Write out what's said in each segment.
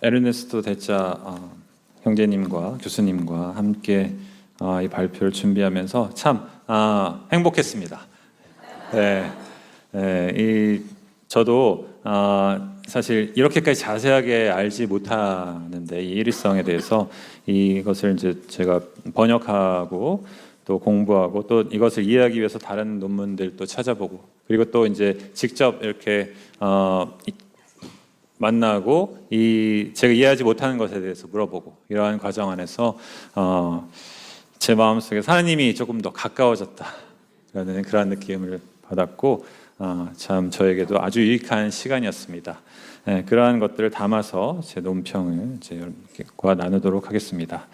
에르네스토 대짜 형제님과 교수님과 함께 이 발표를 준비하면서 참 행복했습니다. 네, 저도 사실 이렇게까지 자세하게 알지 못하는데 이 일위성에 대해서 이것을 이제 제가 번역하고 또 공부하고 또 이것을 이해하기 위해서 다른 논문들도 찾아보고 그리고 또 이제 직접 이렇게 만나고 제가 이해하지 못하는 것에 대해서 물어보고 이러한 과정 안에서 제 마음속에 하나님이 조금 더 가까워졌다라는 그런 느낌을 받았고 참 저에게도 아주 유익한 시간이었습니다. 그러한 것들을 담아서 제 논평을 여러분과 나누도록 하겠습니다.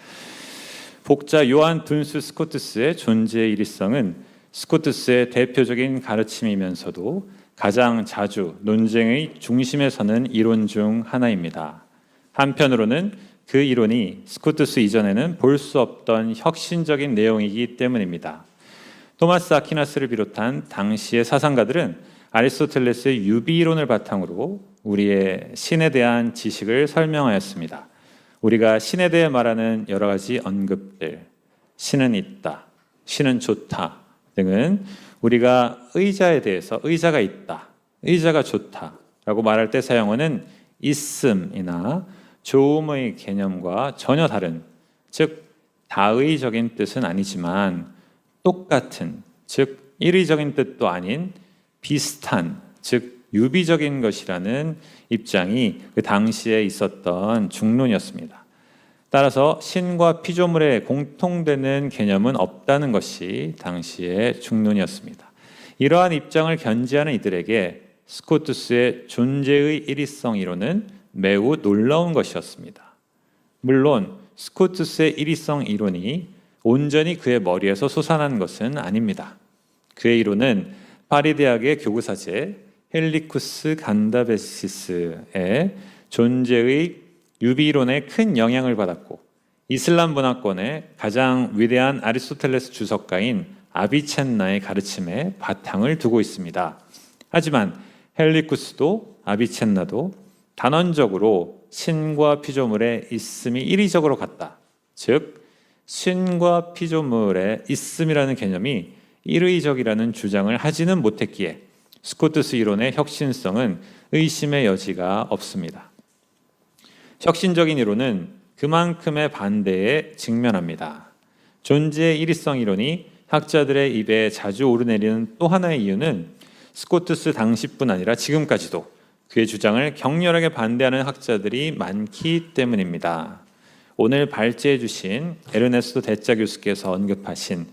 복자 요한 둔스 스코투스의 존재의 일위성은 스코투스의 대표적인 가르침이면서도 가장 자주 논쟁의 중심에 서는 이론 중 하나입니다. 한편으로는 그 이론이 스코투스 이전에는 볼 수 없던 혁신적인 내용이기 때문입니다. 토마스 아퀴나스를 비롯한 당시의 사상가들은 아리스토텔레스의 유비이론을 바탕으로 우리의 신에 대한 지식을 설명하였습니다. 우리가 신에 대해 말하는 여러 가지 언급들, 신은 있다, 신은 좋다 등은 우리가 의자에 대해서 의자가 있다, 의자가 좋다라고 말할 때 사용하는 있음이나 좋음의 개념과 전혀 다른, 즉 다의적인 뜻은 아니지만 똑같은, 즉 일의적인 뜻도 아닌 비슷한, 즉 유비적인 것이라는 입장이 그 당시에 있었던 중론이었습니다. 따라서 신과 피조물의 공통되는 개념은 없다는 것이 당시의 중론이었습니다. 이러한 입장을 견지하는 이들에게 스코투스의 존재의 일위성 이론은 매우 놀라운 것이었습니다. 물론 스코투스의 일위성 이론이 온전히 그의 머리에서 솟아난 것은 아닙니다. 그의 이론은 파리 대학의 교구사제 헬리쿠스 간다베시스의 존재의 유비이론에 큰 영향을 받았고 이슬람 문화권의 가장 위대한 아리스토텔레스 주석가인 아비첸나의 가르침에 바탕을 두고 있습니다. 하지만 헬리쿠스도 아비첸나도 단언적으로 신과 피조물의 있음이 일의적으로 같다. 즉 신과 피조물의 있음이라는 개념이 일의적이라는 주장을 하지는 못했기에 스코투스 이론의 혁신성은 의심의 여지가 없습니다. 혁신적인 이론은 그만큼의 반대에 직면합니다. 존재의 일위성 이론이 학자들의 입에 자주 오르내리는 또 하나의 이유는 스코투스 당시뿐 아니라 지금까지도 그의 주장을 격렬하게 반대하는 학자들이 많기 때문입니다. 오늘 발제해 주신 에르네스토 대짜 교수께서 언급하신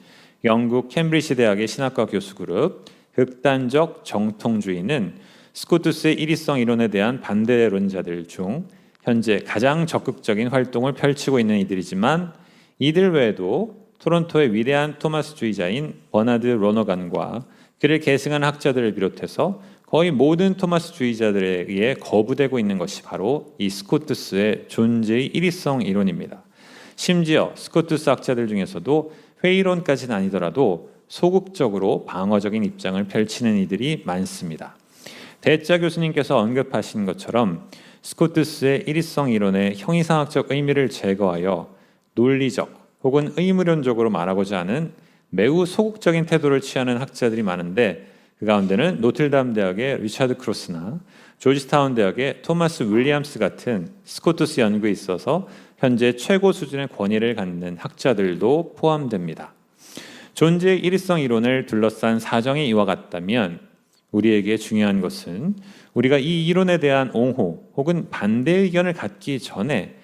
영국 캠브리지 대학의 신학과 교수 그룹 극단적 정통주의는 스코투스의 일위성 이론에 대한 반대론자들 중 현재 가장 적극적인 활동을 펼치고 있는 이들이지만 이들 외에도 토론토의 위대한 토마스주의자인 버나드 로너간과 그를 계승한 학자들을 비롯해서 거의 모든 토마스주의자들에 의해 거부되고 있는 것이 바로 이 스코투스의 존재의 일위성 이론입니다. 심지어 스코투스 학자들 중에서도 회의론까지는 아니더라도 소극적으로 방어적인 입장을 펼치는 이들이 많습니다. 대짜 교수님께서 언급하신 것처럼 스코투스의 일위성 이론의 형이상학적 의미를 제거하여 논리적 혹은 의무론적으로 말하고자 하는 매우 소극적인 태도를 취하는 학자들이 많은데 그 가운데는 노틀담 대학의 리차드 크로스나 조지타운 대학의 토마스 윌리엄스 같은 스코투스 연구에 있어서 현재 최고 수준의 권위를 갖는 학자들도 포함됩니다. 존재의 일위성 이론을 둘러싼 사정이 이와 같다면 우리에게 중요한 것은 우리가 이 이론에 대한 옹호 혹은 반대 의견을 갖기 전에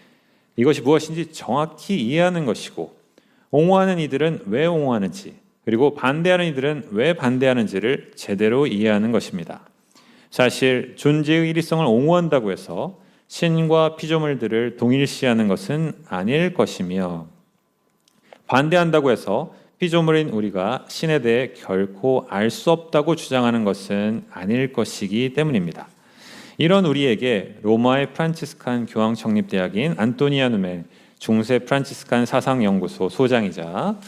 이것이 무엇인지 정확히 이해하는 것이고 옹호하는 이들은 왜 옹호하는지 그리고 반대하는 이들은 왜 반대하는지를 제대로 이해하는 것입니다. 사실 존재의 일위성을 옹호한다고 해서 신과 피조물들을 동일시하는 것은 아닐 것이며 반대한다고 해서 피조물인 우리가 신에 대해 결코 알 수 없다고 주장하는 것은 아닐 것이기 때문입니다. 이런 우리에게 로마의 프란치스칸 교황청립대학인 안토니아눔의 중세 프란치스칸 사상연구소 소장이자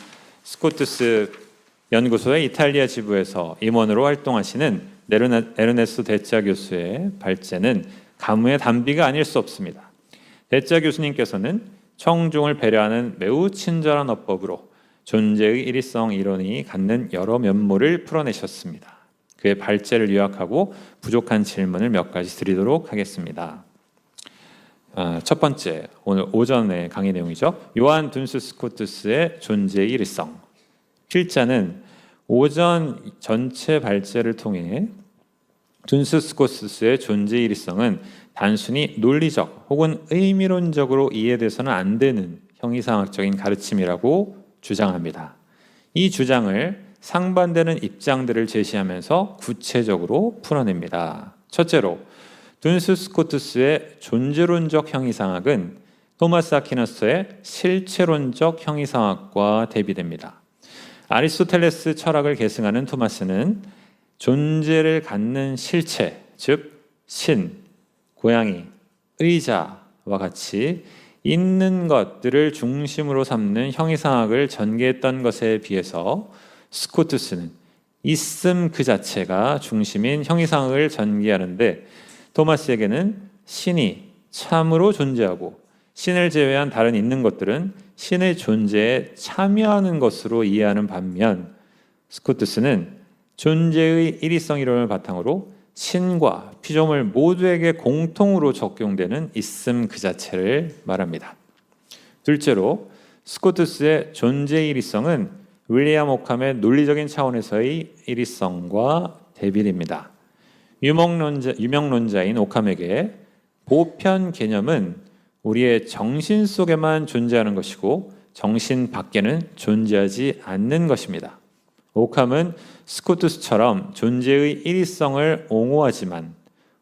스코투스 연구소의 이탈리아 지부에서 임원으로 활동하시는 에르네스토 대짜 교수의 발제는 가무의 단비가 아닐 수 없습니다. 배짜 교수님께서는 청중을 배려하는 매우 친절한 어법으로 존재의 일위성 이론이 갖는 여러 면모를 풀어내셨습니다. 그의 발제를 요약하고 부족한 질문을 몇 가지 드리도록 하겠습니다. 첫 번째, 오늘 오전의 강의 내용이죠. 요한 둔스 스코투스의 존재의 일위성. 필자는 오전 전체 발제를 통해 둔스 스코투스의 존재의 일위성은 단순히 논리적 혹은 의미론적으로 이해돼서는 안 되는 형이상학적인 가르침이라고 주장합니다. 이 주장을 상반되는 입장들을 제시하면서 구체적으로 풀어냅니다. 첫째로, 둔스 스코투스의 존재론적 형이상학은 토마스 아퀴나스의 실체론적 형이상학과 대비됩니다. 아리스토텔레스 철학을 계승하는 토마스는 존재를 갖는 실체, 즉 신, 고양이, 의자와 같이 있는 것들을 중심으로 삼는 형이상학을 전개했던 것에 비해서 스코투스는 있음 그 자체가 중심인 형이상학을 전개하는데 토마스에게는 신이 참으로 존재하고 신을 제외한 다른 있는 것들은 신의 존재에 참여하는 것으로 이해하는 반면 스코투스는 존재의 일위성 이론을 바탕으로 신과 피조물 모두에게 공통으로 적용되는 있음 그 자체를 말합니다. 둘째로, 스코투스의 존재의 일위성은 윌리엄 오캄의 논리적인 차원에서의 일위성과 대비됩니다. 유명론자인 오캄에게 보편 개념은 우리의 정신 속에만 존재하는 것이고 정신 밖에는 존재하지 않는 것입니다. 오캄은 스코투스처럼 존재의 일위성을 옹호하지만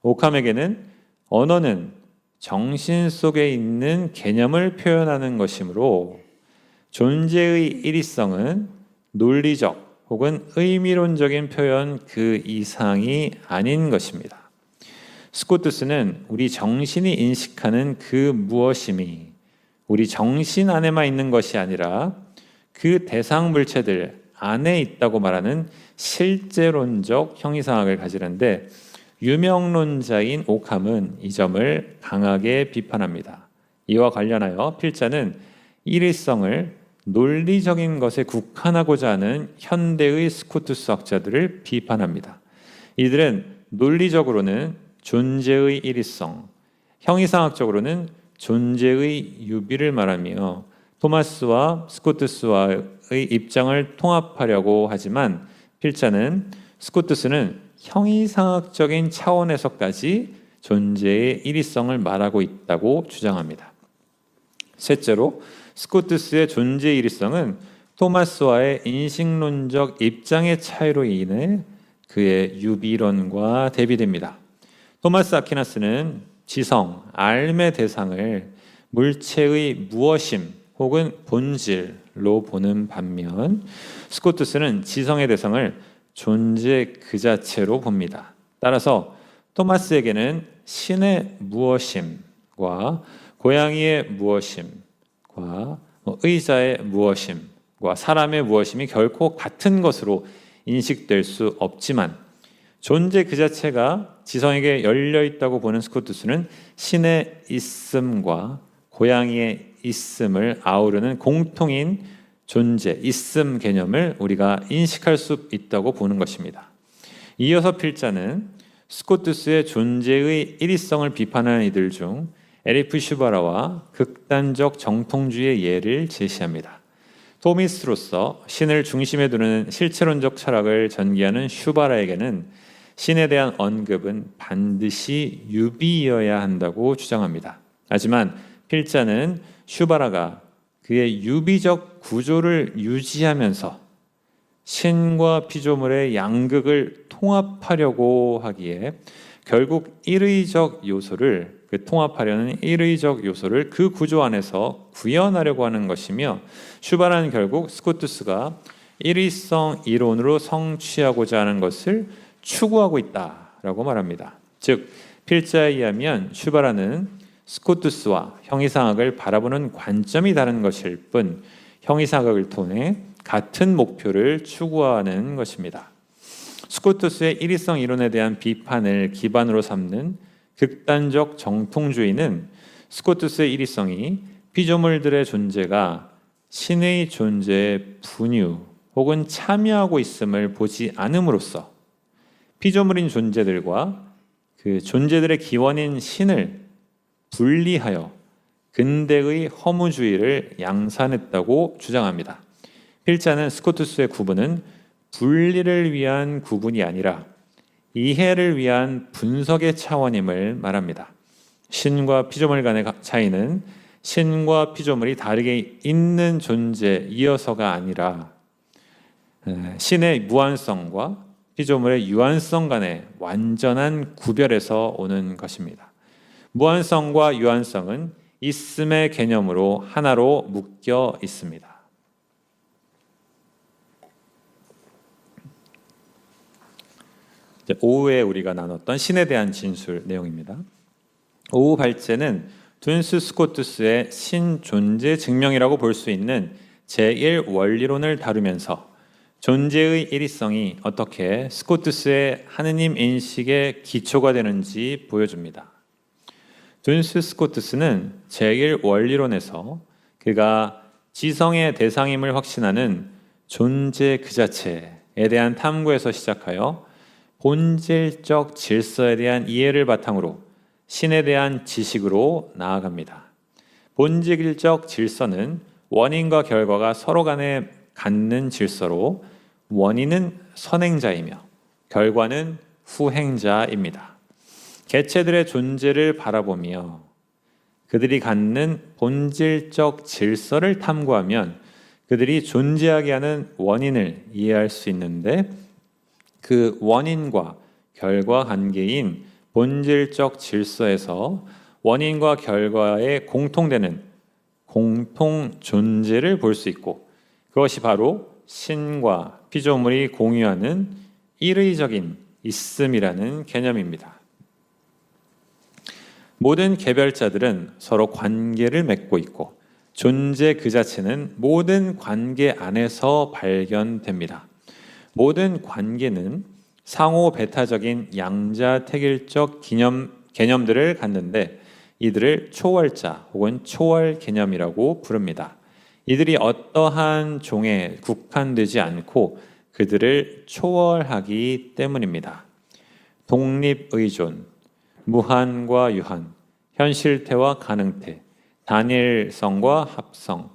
오캄에게는 언어는 정신 속에 있는 개념을 표현하는 것이므로 존재의 일위성은 논리적 혹은 의미론적인 표현 그 이상이 아닌 것입니다. 스코투스는 우리 정신이 인식하는 그 무엇임이 우리 정신 안에만 있는 것이 아니라 그 대상 물체들 안에 있다고 말하는 실제론적 형이상학을 가지는데 유명론자인 오캄은 이 점을 강하게 비판합니다. 이와 관련하여 필자는 일위성을 논리적인 것에 국한하고자 하는 현대의 스코투스 학자들을 비판합니다. 이들은 논리적으로는 존재의 일위성, 형이상학적으로는 존재의 유비를 말하며 토마스와 스코투스와의 입장을 통합하려고 하지만 필자는 스코투스는 형이상학적인 차원에서까지 존재의 일위성을 말하고 있다고 주장합니다. 셋째로, 스코투스의 존재의 일위성은 토마스와의 인식론적 입장의 차이로 인해 그의 유비론과 대비됩니다. 토마스 아퀴나스는 지성, 삶의 대상을 물체의 무엇임 혹은 본질로 보는 반면 스코투스는 지성의 대상을 존재 그 자체로 봅니다. 따라서 토마스에게는 신의 무엇임과 고양이의 무엇임과 의자의 무엇임과 사람의 무엇임이 결코 같은 것으로 인식될 수 없지만 존재 그 자체가 지성에게 열려 있다고 보는 스코투스는 신의 있음과 고양이의 있음을 아우르는 공통인 존재, 있음 개념을 우리가 인식할 수 있다고 보는 것입니다. 이어서 필자는 스코투스의 존재의 일위성을 비판하는 이들 중 에리프 슈바라와 극단적 정통주의의 예를 제시합니다. 토미스로서 신을 중심에 두는 실체론적 철학을 전개하는 슈바라에게는 신에 대한 언급은 반드시 유비여야 한다고 주장합니다. 하지만 필자는 슈바라가 그의 유비적 구조를 유지하면서 신과 피조물의 양극을 통합하려고 하기에 결국 일의적 요소를 통합하려는 일의적 요소를 그 구조 안에서 구현하려고 하는 것이며 슈바라는 결국 스코투스가 일위성 이론으로 성취하고자 하는 것을 추구하고 있다라고 말합니다. 즉 필자에 의하면 슈바라는 스코투스와 형이상학을 바라보는 관점이 다른 것일 뿐 형이상학을 통해 같은 목표를 추구하는 것입니다. 스코투스의 일위성 이론에 대한 비판을 기반으로 삼는 극단적 정통주의는 스코투스의 일위성이 피조물들의 존재가 신의 존재에 분유 혹은 참여하고 있음을 보지 않음으로써 피조물인 존재들과 그 존재들의 기원인 신을 분리하여 근대의 허무주의를 양산했다고 주장합니다. 필자는 스코투스의 구분은 분리를 위한 구분이 아니라 이해를 위한 분석의 차원임을 말합니다. 신과 피조물 간의 차이는 신과 피조물이 다르게 있는 존재이어서가 아니라 신의 무한성과 피조물의 유한성 간의 완전한 구별에서 오는 것입니다. 무한성과 유한성은 있음의 개념으로 하나로 묶여 있습니다. 오후에 우리가 나눴던 신에 대한 진술 내용입니다. 오후 발제는 둔스 스코투스의 신 존재 증명이라고 볼 수 있는 제1 원리론을 다루면서 존재의 일위성이 어떻게 스코투스의 하느님 인식의 기초가 되는지 보여줍니다. 둔스 스코투스는 제1 원리론에서 그가 지성의 대상임을 확신하는 존재 그 자체에 대한 탐구에서 시작하여 본질적 질서에 대한 이해를 바탕으로 신에 대한 지식으로 나아갑니다. 본질적 질서는 원인과 결과가 서로 간에 갖는 질서로 원인은 선행자이며 결과는 후행자입니다. 개체들의 존재를 바라보며 그들이 갖는 본질적 질서를 탐구하면 그들이 존재하게 하는 원인을 이해할 수 있는데 그 원인과 결과 관계인 본질적 질서에서 원인과 결과의 공통되는 공통 존재를 볼 수 있고 그것이 바로 신과 피조물이 공유하는 일의적인 있음이라는 개념입니다. 모든 개별자들은 서로 관계를 맺고 있고 존재 그 자체는 모든 관계 안에서 발견됩니다. 모든 관계는 상호 배타적인 양자택일적 개념들을 갖는데 이들을 초월자 혹은 초월 개념이라고 부릅니다. 이들이 어떠한 종에 국한되지 않고 그들을 초월하기 때문입니다. 독립의존, 무한과 유한, 현실태와 가능태, 단일성과 합성,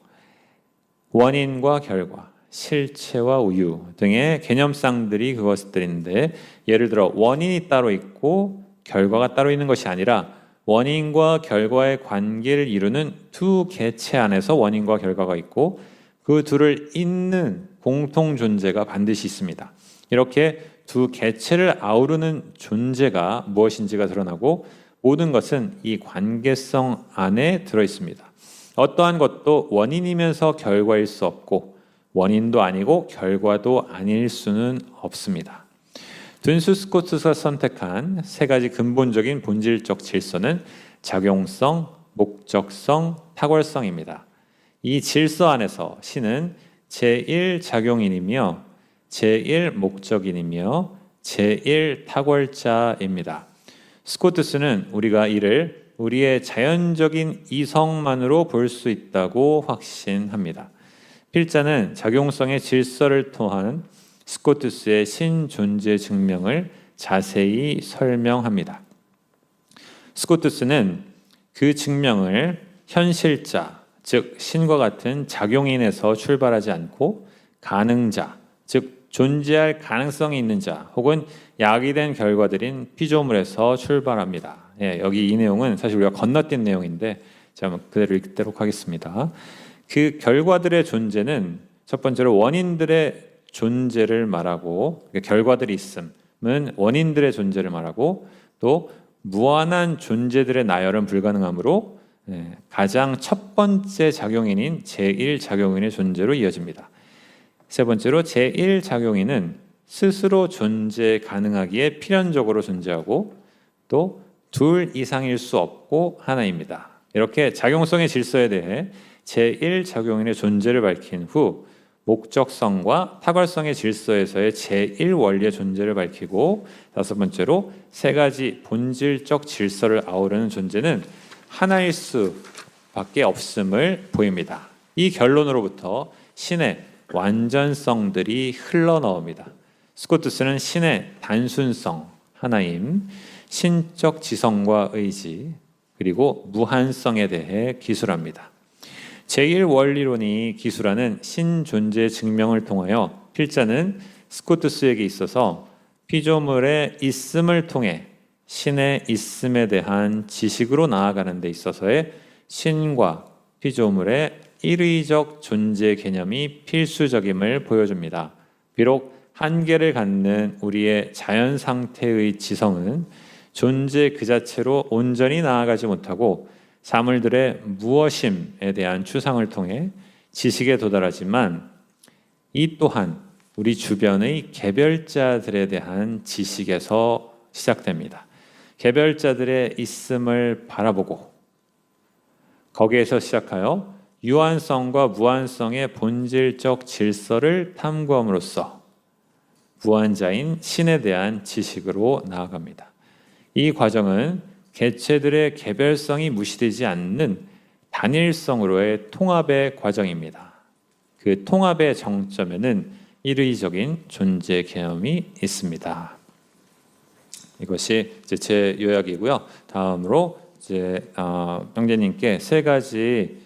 원인과 결과, 실체와 우유 등의 개념상들이 그것들인데 예를 들어 원인이 따로 있고 결과가 따로 있는 것이 아니라 원인과 결과의 관계를 이루는 두 개체 안에서 원인과 결과가 있고 그 둘을 잇는 공통 존재가 반드시 있습니다. 이렇게 두 개체를 아우르는 존재가 무엇인지가 드러나고 모든 것은 이 관계성 안에 들어 있습니다. 어떠한 것도 원인이면서 결과일 수 없고 원인도 아니고 결과도 아닐 수는 없습니다. 둔스 스코투스가 선택한 세 가지 근본적인 본질적 질서는 작용성, 목적성, 탁월성입니다. 이 질서 안에서 신은 제1작용인이며 제1목적인이며 제1탁월자입니다. 스코투스는 우리가 이를 우리의 자연적인 이성만으로 볼 수 있다고 확신합니다. 필자는 작용성의 질서를 통한 스코투스의 신존재 증명을 자세히 설명합니다. 스코투스는 그 증명을 현실자, 즉 신과 같은 작용인에서 출발하지 않고 가능자, 즉 존재할 가능성이 있는 자 혹은 야기된 결과들인 피조물에서 출발합니다. 여기 이 내용은 사실 우리가 건너뛴 내용인데 제가 그대로 읽도록 하겠습니다. 그 결과들의 존재는 첫 번째로 원인들의 존재를 말하고 결과들이 있음은 원인들의 존재를 말하고 또 무한한 존재들의 나열은 불가능하므로 가장 첫 번째 작용인인 제1작용인의 존재로 이어집니다. 세 번째로 제1작용인은 스스로 존재 가능하기에 필연적으로 존재하고 또 둘 이상일 수 없고 하나입니다. 이렇게 작용성의 질서에 대해 제1작용인의 존재를 밝힌 후 목적성과 탁월성의 질서에서의 제1원리의 존재를 밝히고 다섯 번째로 세 가지 본질적 질서를 아우르는 존재는 하나일 수밖에 없음을 보입니다. 이 결론으로부터 신의 완전성들이 흘러나옵니다. 스코투스는 신의 단순성, 하나임, 신적 지성과 의지, 그리고 무한성에 대해 기술합니다. 제1원리론이 기술하는 신존재 증명을 통하여 필자는 스코투스에게 있어서 피조물의 있음을 통해 신의 있음에 대한 지식으로 나아가는 데 있어서의 신과 피조물의 일의적 존재 개념이 필수적임을 보여줍니다. 비록 한계를 갖는 우리의 자연 상태의 지성은 존재 그 자체로 온전히 나아가지 못하고 사물들의 무엇임에 대한 추상을 통해 지식에 도달하지만 이 또한 우리 주변의 개별자들에 대한 지식에서 시작됩니다. 개별자들의 있음을 바라보고 거기에서 시작하여 유한성과 무한성의 본질적 질서를 탐구함으로써 무한자인 신에 대한 지식으로 나아갑니다. 이 과정은 개체들의 개별성이 무시되지 않는 단일성으로의 통합의 과정입니다. 그 통합의 정점에는 일의적인 존재 개념이 있습니다. 이것이 이제 제 요약이고요. 다음으로 이제 형제님께 세 가지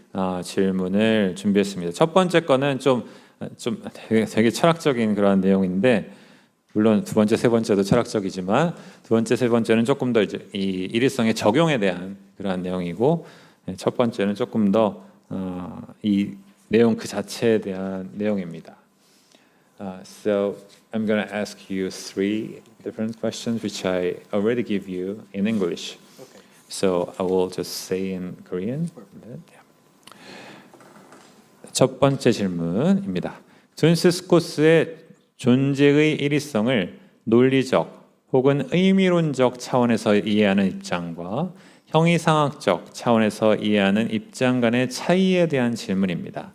질문을 준비했습니다. 첫 번째 거는 좀 되게 철학적인 그런 내용인데, 물론 두 번째, 세 번째도 철학적이지만 두 번째, 세 번째는 조금 더 이제 이 일의성의 적용에 대한 그러한 내용이고, 첫 번째는 조금 더 이 내용 그 자체에 대한 내용입니다. So I'm going to ask you three different questions, which I already give you in English. Okay. So I will just say in Korean. 첫 번째 질문입니다. 둔스 스코스의 존재의 일의성을 논리적 혹은 의미론적 차원에서 이해하는 입장과 형이상학적 차원에서 이해하는 입장 간의 차이에 대한 질문입니다.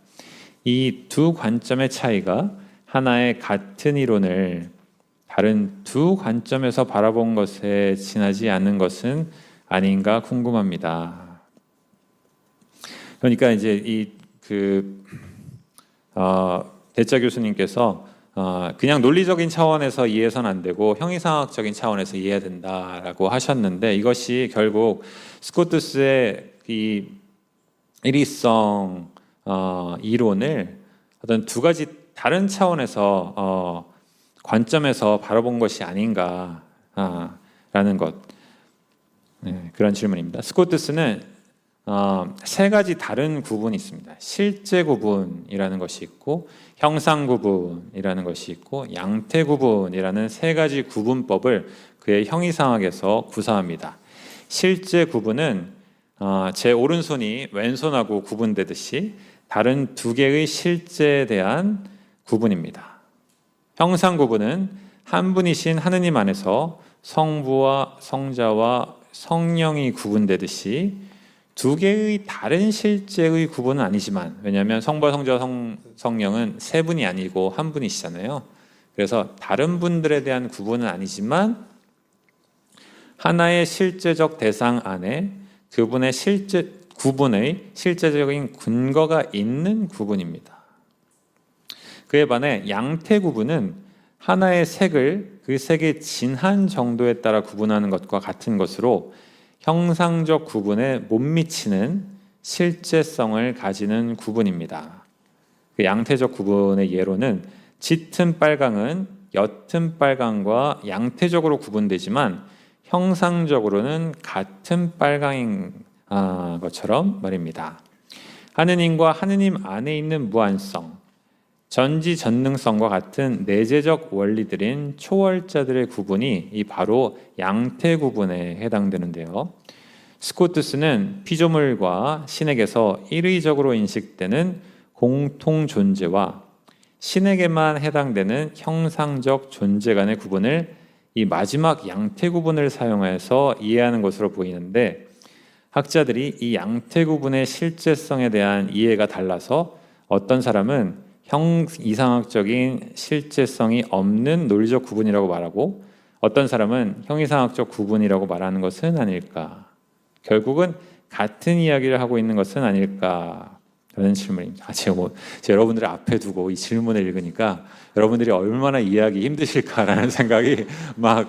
이 두 관점의 차이가 하나의 같은 이론을 다른 두 관점에서 바라본 것에 지나지 않는 것은 아닌가 궁금합니다. 그러니까 이제 대짜 교수님께서 그냥 논리적인 차원에서 이해해서는 안 되고 형이상학적인 차원에서 이해해야 된다라고 하셨는데, 이것이 결국 스코투스의 이 일의성 이론을 어떤 두 가지 다른 차원에서 관점에서 바라본 것이 아닌가라는 것, 그런 질문입니다. 스코투스는 세 가지 다른 구분이 있습니다. 실제 구분이라는 것이 있고, 형상 구분이라는 것이 있고, 양태 구분이라는 세 가지 구분법을 그의 형이상학에서 구사합니다. 실제 구분은 제 오른손이 왼손하고 구분되듯이 다른 두 개의 실제에 대한 구분입니다. 형상 구분은 한 분이신 하느님 안에서 성부와 성자와 성령이 구분되듯이 두 개의 다른 실제의 구분은 아니지만, 왜냐하면 성부와 성자와 성령은 세 분이 아니고 한 분이시잖아요. 그래서 다른 분들에 대한 구분은 아니지만 하나의 실제적 대상 안에 그분의 구분의 실제적인 근거가 있는 구분입니다. 그에 반해 양태 구분은 하나의 색을 그 색의 진한 정도에 따라 구분하는 것과 같은 것으로 형상적 구분에 못 미치는 실제성을 가지는 구분입니다. 그 양태적 구분의 예로는 짙은 빨강은 옅은 빨강과 양태적으로 구분되지만 형상적으로는 같은 빨강인 것처럼 말입니다. 하느님과 하느님 안에 있는 무한성, 전지전능성과 같은 내재적 원리들인 초월자들의 구분이 이 바로 양태 구분에 해당되는데요. 스코투스는 피조물과 신에게서 일의적으로 인식되는 공통 존재와 신에게만 해당되는 형상적 존재 간의 구분을 이 마지막 양태 구분을 사용해서 이해하는 것으로 보이는데, 학자들이 이 양태 구분의 실제성에 대한 이해가 달라서 어떤 사람은 형이상학적인 실제성이 없는 논리적 구분이라고 말하고, 어떤 사람은 형이상학적 구분이라고 말하는 것은 아닐까. 결국은 같은 이야기를 하고 있는 것은 아닐까라는 질문입니다. 제가 여러분들의 앞에 두고 이 질문을 읽으니까 여러분들이 얼마나 이해하기 힘드실까라는 생각이 막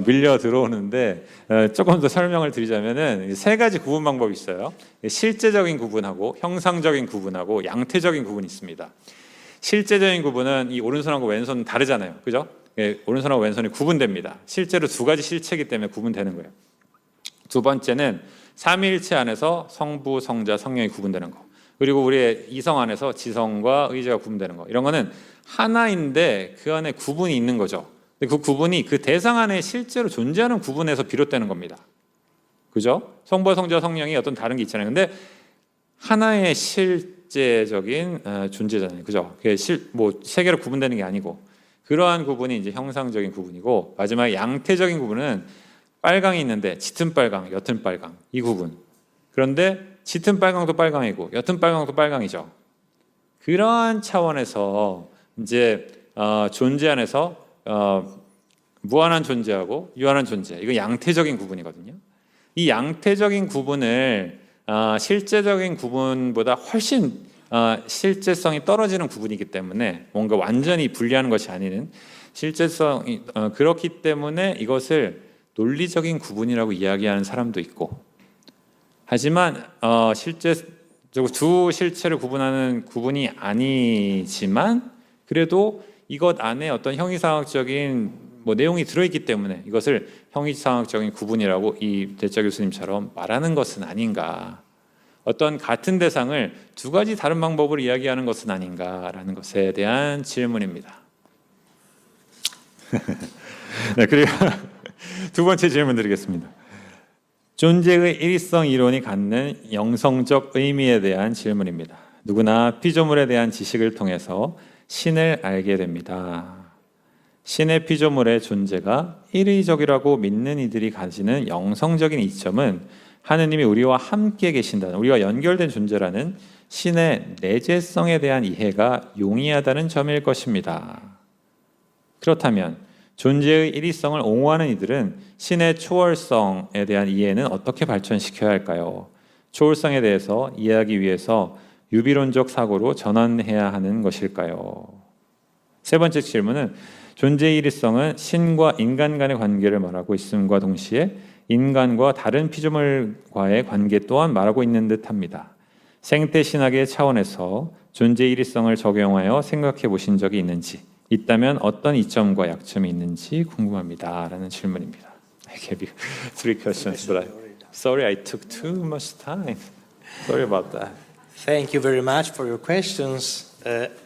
밀려 들어오는데, 조금 더 설명을 드리자면은 세 가지 구분 방법이 있어요. 실제적인 구분하고 형상적인 구분하고 양태적인 구분이 있습니다. 실제적인 구분은 이 오른손하고 왼손은 다르잖아요, 그죠? 오른손하고 왼손이 구분됩니다. 실제로 두 가지 실체이기 때문에 구분되는 거예요. 두 번째는 삼위일체 안에서 성부, 성자, 성령이 구분되는 거. 그리고 우리의 이성 안에서 지성과 의지가 구분되는 거. 이런 거는 하나인데 그 안에 구분이 있는 거죠. 근데 그 구분이 그 대상 안에 실제로 존재하는 구분에서 비롯되는 겁니다. 그죠? 성부와 성자와 성령이 어떤 다른 게 있잖아요. 근데 하나의 실제적인 존재잖아요. 그죠? 세계로 구분되는 게 아니고, 그러한 구분이 이제 형상적인 구분이고, 마지막에 양태적인 구분은 빨강이 있는데 짙은 빨강, 옅은 빨강, 이 구분. 그런데 짙은 빨강도 빨강이고 옅은 빨강도 빨강이죠. 그러한 차원에서 이제 존재 안에서 무한한 존재하고 유한한 존재, 이거 양태적인 구분이거든요. 이 양태적인 구분을 실제적인 구분보다 훨씬 실제성이 떨어지는 구분이기 때문에, 뭔가 완전히 분리하는 것이 아닌 실제성이 그렇기 때문에 이것을 논리적인 구분이라고 이야기하는 사람도 있고, 하지만 실제적으로 두 실체를 구분하는 구분이 아니지만 그래도 이것 안에 어떤 형이상학적인 내용이 들어있기 때문에 이것을 형이상학적인 구분이라고 이 대짜 교수님처럼 말하는 것은 아닌가, 어떤 같은 대상을 두 가지 다른 방법으로 이야기하는 것은 아닌가라는 것에 대한 질문입니다. 네, 그리고 두 번째 질문 드리겠습니다. 존재의 일위성 이론이 갖는 영성적 의미에 대한 질문입니다. 누구나 피조물에 대한 지식을 통해서 신을 알게 됩니다. 신의 피조물의 존재가 일의적이라고 믿는 이들이 가지는 영성적인 이점은 하느님이 우리와 함께 계신다는, 우리와 연결된 존재라는 신의 내재성에 대한 이해가 용이하다는 점일 것입니다. 그렇다면 존재의 일위성을 옹호하는 이들은 신의 초월성에 대한 이해는 어떻게 발전시켜야 할까요? 초월성에 대해서 이해하기 위해서 유비론적 사고로 전환해야 하는 것일까요? 세 번째 질문은 존재의 일위성은 신과 인간 간의 관계를 말하고 있음과 동시에 인간과 다른 피조물과의 관계 또한 말하고 있는 듯합니다. 생태신학의 차원에서 존재의 일위성을 적용하여 생각해 보신 적이 있는지, 있다면 어떤 이점과 약점이 있는지 궁금합니다. 라는 질문입니다. I gave you three questions, but sorry I took too much time. Sorry about that. Thank you very much for your questions.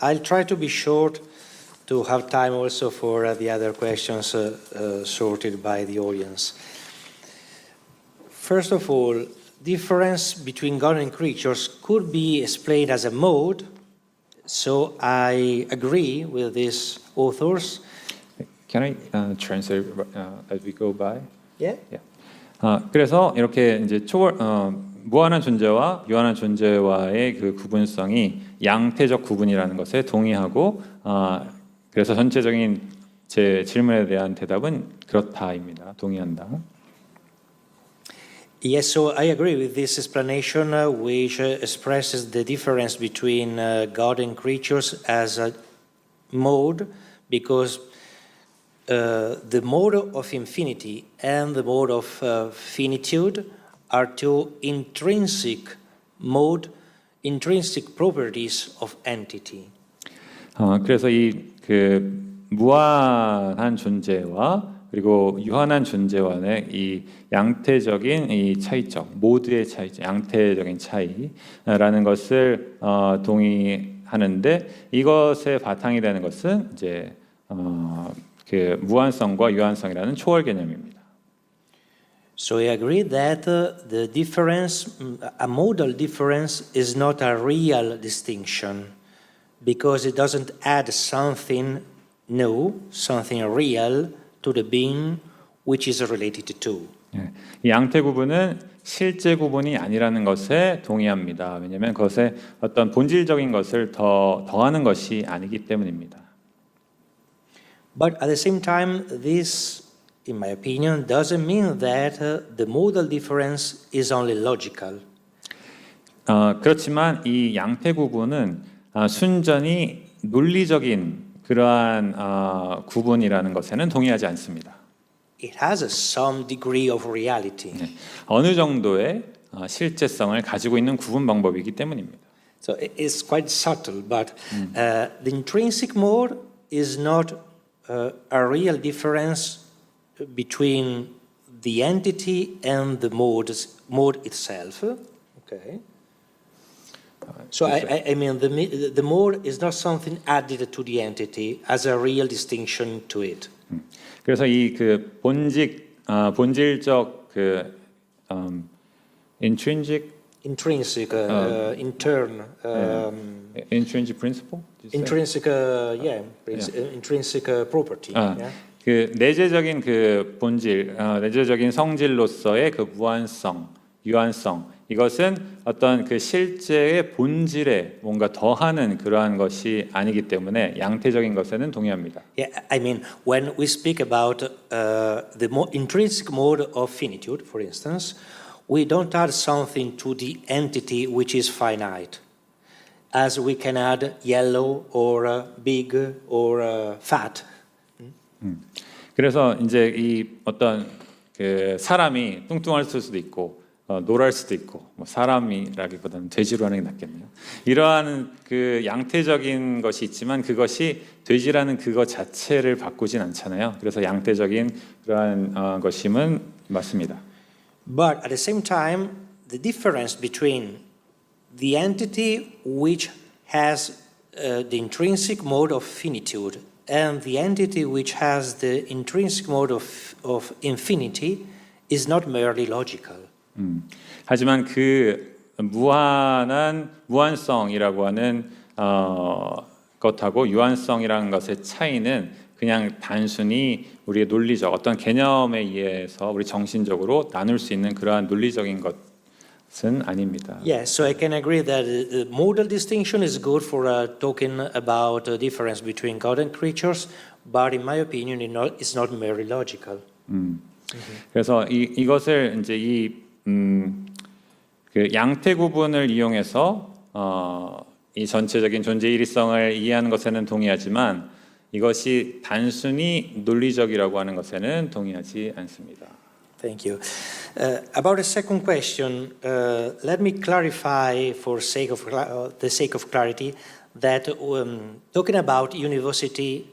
I'll try to be short to have time also for the other questions sorted by the audience. First of all, difference between God and creatures could be explained as a mode. So I agree with these authors. Can I translate as we go by? Yeah. 그래서 이렇게 이제 무한한 존재와 유한한 존재와의 그 구분성이 양태적 구분이라는 것에 동의하고, 그래서 전체적인 제 질문에 대한 대답은 그렇다입니다. 동의한다. Yes, so I agree with this explanation, which expresses the difference between God and creatures as a mode, because the mode of infinity and the mode of finitude are two intrinsic properties of entity. 그래서 그 무한한 존재와 그리고 유한한 존재와의 이 양태적인 이 차이점, 모드의 차이점, 양태적인 차이라는 것을 동의하는데, 이것의 바탕이 되는 것은 이제 그 무한성과 유한성이라는 초월 개념입니다. So I agree that the difference, a modal difference, is not a real distinction, because it doesn't add something new, something real to the being which is related to. 이 양태 구분은 실제 구분이 아니라는 것에 동의합니다. 왜냐하면 그것에 어떤 본질적인 것을 더하는 것이 아니기 때문입니다. But at the same time, this, in my opinion, doesn't mean that the modal difference is only logical. 그렇지만 이 양태 구분은 순전히 논리적인 그러한 구분이라는 것에는 동의하지 않습니다. It has some degree of reality. 네, 어느 정도의 실제성을 가지고 있는 구분 방법이기 때문입니다. So it's quite subtle, but the intrinsic mode is not a real difference between the entity and the mode itself. Okay. So I mean the mode is not something added to the entity as a real distinction to it. 그래서 이 그 본질적 그 intrinsic Intrinsic, intrinsic principle? Did you say? intrinsic property. Yeah. 그 내재적인 그 본질, 내재적인 성질로서의 그 무한성, 유한성 이것은 어떤 그 실제의 본질에 뭔가 더하는 그러한 것이 아니기 때문에 양태적인 것에는 동의합니다. Yeah, I mean, when we speak about the intrinsic mode of finitude, for instance, we don't add something to the entity which is finite, as we can add yellow or big or fat. 그래서 이제 이 어떤 그 사람이 뚱뚱할 수도 있고 노랄 수도 있고 뭐 사람이라기보다는 돼지로 하는 게 낫겠네요. 이러한 그 양태적인 것이 있지만 그것이 돼지라는 그것 자체를 바꾸진 않잖아요. 그래서 양태적인 그러한 것임은 맞습니다. But at the same time, the difference between the entity which has the intrinsic mode of finitude and the entity which has the intrinsic mode of infinity is not merely logical. 하지만 그 무한성이라고 하는 것하고 유한성이라는 것의 차이는 그냥 단순히 우리의 논리적 어떤 개념에 의해서 우리 정신적으로 나눌 수 있는 그러한 논리적인 것은 아닙니다. Yes, so I can agree that the modal distinction is good for talking about the difference between God and creatures, but in my opinion, it's not merely logical. 그래서 이것을 이제 그 양태 구분을 이용해서 이 전체적인 존재 일위성을 이해하는 것에는 동의하지만 이것이 단순히 논리적이라고 하는 것에는 동의하지 않습니다. Thank you. About the second question, let me clarify for the sake of clarity that talking about university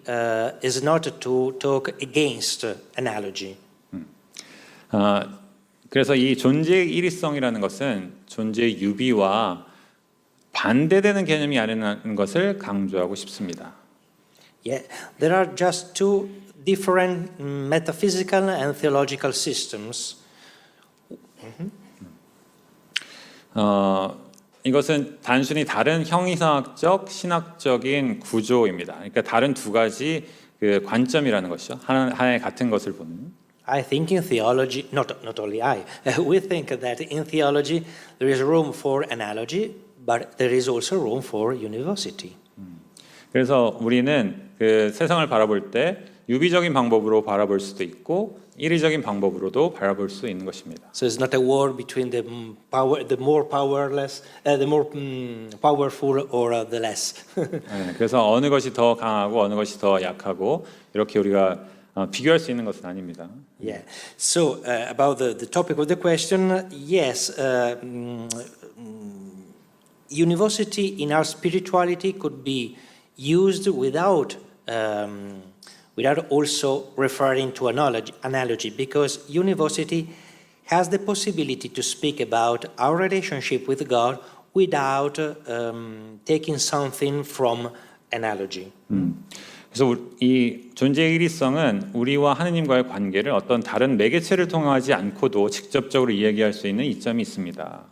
is not to talk against analogy. 그래서 이 존재의 일위성이라는 것은 존재의 유비와 반대되는 개념이 아니라는 것을 강조하고 싶습니다. Yeah, there are just two different metaphysical and theological systems. 이것은 단순히 다른 형이상학적, 신학적인 구조입니다. 그러니까 다른 두 가지 그 관점이라는 것이죠. 하나의 같은 것을 보는. I think in theology, not only I, we think that in theology there is room for analogy, but there is also room for university. 그래서 우리는 그 세상을 바라볼 때 유비적인 방법으로 바라볼 수도 있고 이리적인 방법으로도 바라볼 수 있는 것입니다. So it's not a war between the more powerless, the more powerful, or the less. 네, 그래서 어느 것이 더 강하고 어느 것이 더 약하고 이렇게 우리가 비교할 수 있는 것은 아닙니다. Yeah. So about the topic of the question, yes, university in our spirituality could be used without also referring to analogy, because university has the possibility to speak about our relationship with God without taking something from analogy. 그래서 이 존재의 일위성은 우리와 하느님과의 관계를 어떤 다른 매개체를 통하지 않고도 직접적으로 이야기할 수 있는 이점이 있습니다.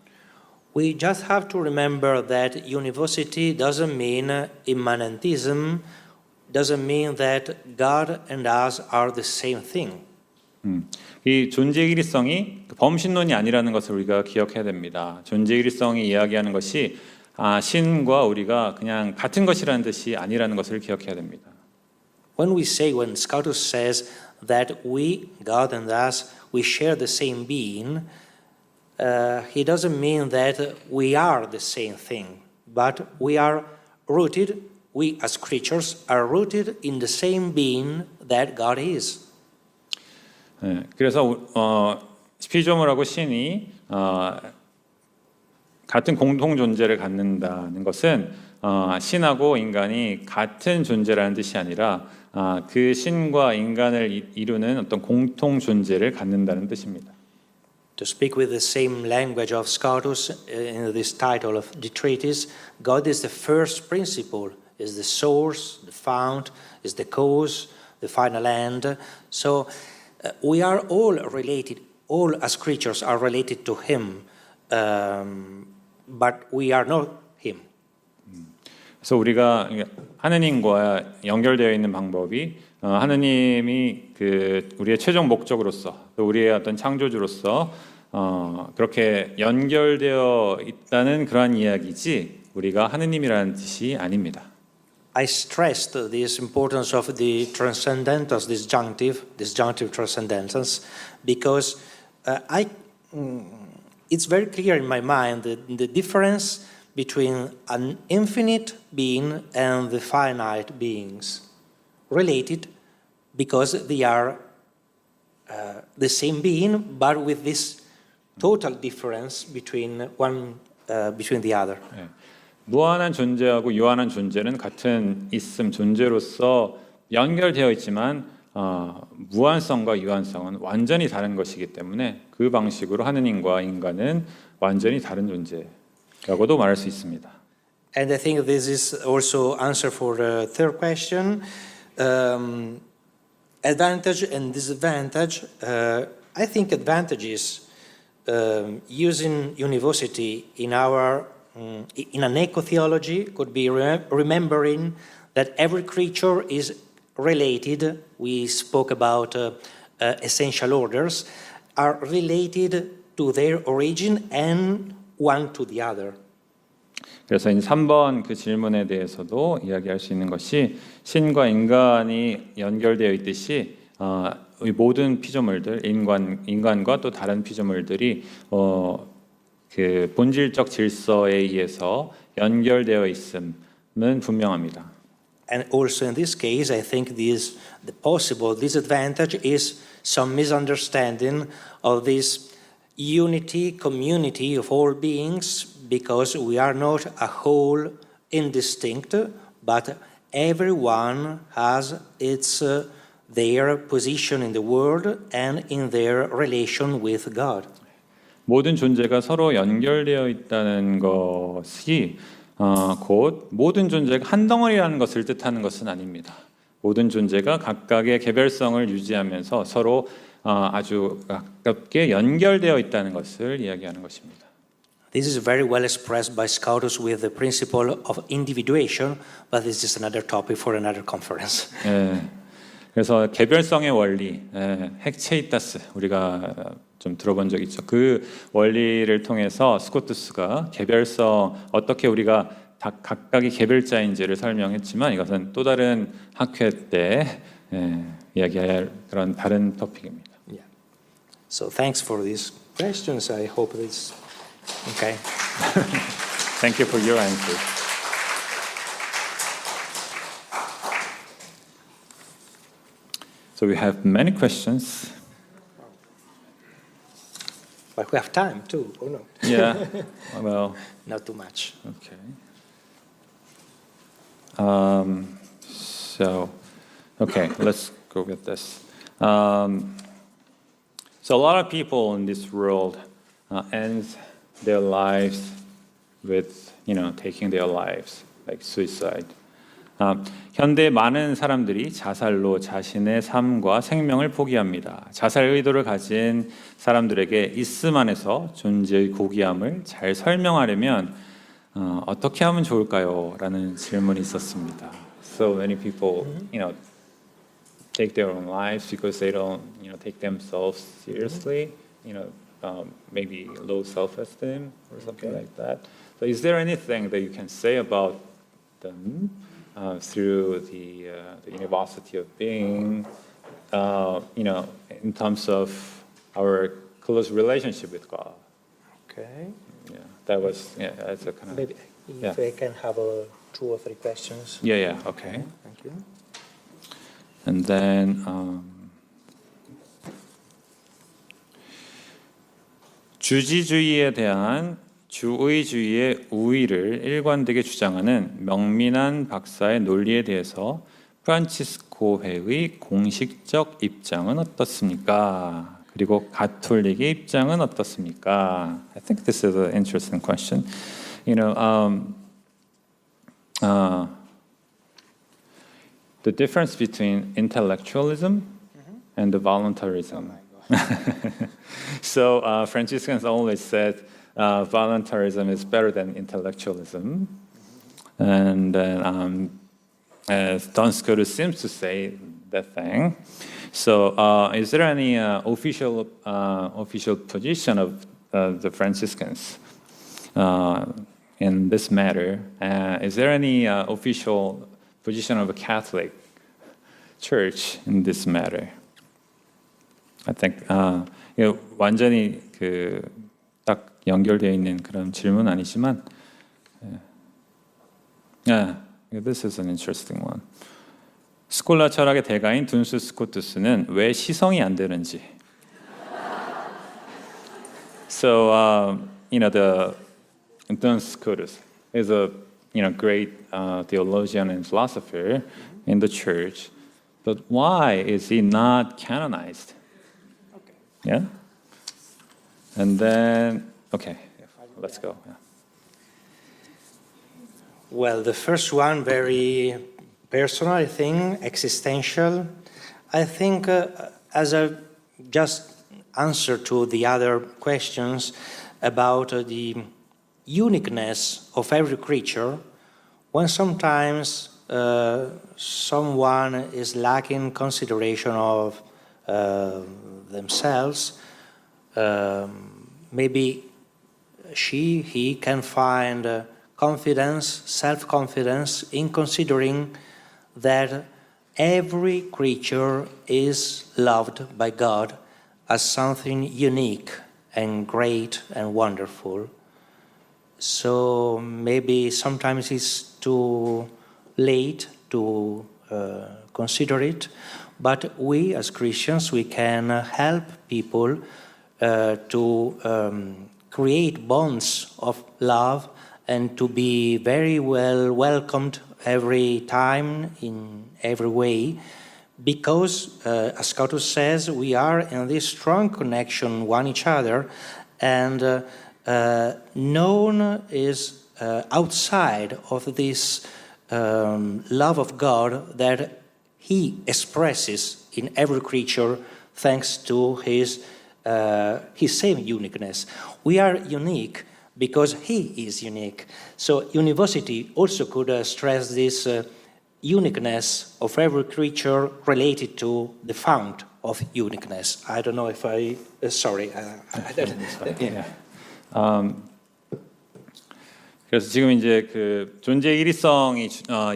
We just have to remember that university doesn't mean immanentism, doesn't mean that God and us are the same thing. 이 존재의 일위성이 범신론이 아니라는 것을 우리가 기억해야 됩니다. 존재의 일위성이 이야기하는 것이 신과 우리가 그냥 같은 것이라는 뜻이 아니라는 것을 기억해야 됩니다. When Scotus says that we, God and us, we share the same being, he doesn't mean that we are the same thing, but we are rooted, we as creatures are rooted in the same being that God is. 그래서 피조물하고 신이 같은 공통 존재를 갖는다는 것은 신하고 인간이 같은 존재라는 뜻이 아니라 그 신과 인간을 이루는 어떤 공통 존재를 갖는다는 뜻입니다. To speak with the same language of Scotus in this title of the treatise, God is the first principle, is the source, the fount, is the cause, the final end. So we are all related, all as creatures are related to Him, but we are not Him. 그래서 우리가 하느님과 연결되어 있는 방법이 하느님이 그 우리의 최종 목적으로서 또 우리의 어떤 창조주로서 그렇게 연결되어 있다는 그러한 이야기지 우리가 하느님이라는 뜻이 아닙니다. I stressed this importance of the transcendentals, disjunctive transcendentals, because it's very clear in my mind that the difference between an infinite being and the finite beings related because they are the same being but with this total difference between the other. 무한한 존재하고 유한한 존재는 같은 있음 존재로서 연결되어 있지만 무한성과 유한성은 완전히 다른 것이기 때문에 그 방식으로 하느님과 인간은 완전히 다른 존재라고도 말할 수 있습니다. And I think this is also answer for the third question. Advantage and disadvantage. I think advantages using university in an eco-theology could be remembering that every creature is related. We spoke about essential orders, are related to their origin and one to the other. 그래서 이 3번 그 질문에 대해서도 이야기할 수 있는 것이 신과 인간이 연결되어 있듯이 이 모든 피조물들, 인간과 또 다른 피조물들이 그 본질적 질서에 의해서 연결되어 있음은 분명합니다. And also in this case, I think the possible disadvantage is some misunderstanding of this unity, community of all beings, because we are not a whole, indistinct, but everyone has their position in the world and in their relation with God. 모든 존재가 서로 연결되어 있다는 것이 곧 모든 존재가 한 덩어리라는 것을 뜻하는 것은 아닙니다. 모든 존재가 각각의 개별성을 유지하면서 서로 아주 가깝게 연결되어 있다는 것을 이야기하는 것입니다. This is very well expressed by Scotus with the principle of individuation, but this is another topic for another conference. 그래서 개별성의 원리, 핵체이타스 우리가 좀 들어본 적 있죠. 그 원리를 통해서 스코투스가 개별성 어떻게 우리가 각각의 개별자인지를 설명했지만 이것은 또 다른 학회 때 이야기할 그런 다른 토픽입니다. Yeah. So thanks for these questions. I hope this. Okay. Thank you for your answer. So we have many questions. But we have time too, or no? Yeah. Well. Not too much. Okay. Okay, let's go with this. So a lot of people in this world end their lives with, taking their lives, like suicide. 현대 많은 사람들이 자살로 자신의 삶과 생명을 포기합니다. 자살 의도를 가진 사람들에게 있음 안에서 존재의 고귀함을 잘 설명하려면 어떻게 하면 좋을까요? 라는 질문이 있었습니다. So many people, take their own lives because they don't, take themselves seriously. Maybe low self-esteem or something like that. So, is there anything that you can say about them through the university of being, in terms of our close relationship with God? Okay. Yeah, that was that's a kind of Maybe Yeah. if I can have 2 or 3 questions. yeah. Okay. Thank you. And then 주지주의에 대한 주의주의의 우위를 일관되게 주장하는 명민한 박사의 논리에 대해서 프란치스코회의 공식적 입장은 어떻습니까? 그리고 가톨릭의 입장은 어떻습니까? I think this is an interesting question. You know, the difference between intellectualism and the voluntarism. So Franciscans always said voluntarism is better than intellectualism, and then Duns Scotus seems to say that thing. So is there any official position of the Franciscans in this matter? Is there any official position of a Catholic Church in this matter? I think 완전히 딱 연결되어 있는 그런 질문 아니지만, this is an interesting one. 스콜라 철학의 대가인 둔스 스코투스는 왜 시성이 안 되는지. So the Duns Scotus is a great theologian and philosopher in the church, but why is he not canonized? Yeah? And then, okay, let's go. Yeah. Well, the first one, very personal, I think, existential. I think as a just answer to the other questions about the uniqueness of every creature, when sometimes someone is lacking consideration of themselves, maybe he can find confidence, self-confidence in considering that every creature is loved by God as something unique and great and wonderful. So maybe sometimes it's too late to consider it, but we as Christians, we can help people to create bonds of love and to be very well welcomed every time in every way, because as Scotus says, we are in this strong connection one each other, and no one is outside of this love of God that He expresses in every creature thanks to His same uniqueness. We are unique because He is unique. So university also could stress this uniqueness of every creature related to the fount of uniqueness. I don't know if I... sorry. Yeah. 그래서 지금 이제 그 존재의 일위성이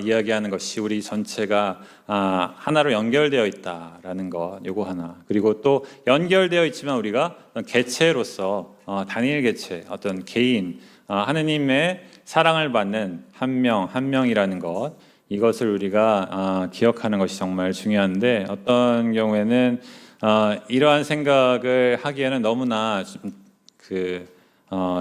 이야기하는 것이 우리 전체가 하나로 연결되어 있다라는 것, 요거 하나. 그리고 또 연결되어 있지만 우리가 개체로서 단일 개체, 어떤 개인, 하느님의 사랑을 받는 한 명, 한 명이라는 것, 이것을 우리가 기억하는 것이 정말 중요한데, 어떤 경우에는 이러한 생각을 하기에는 너무나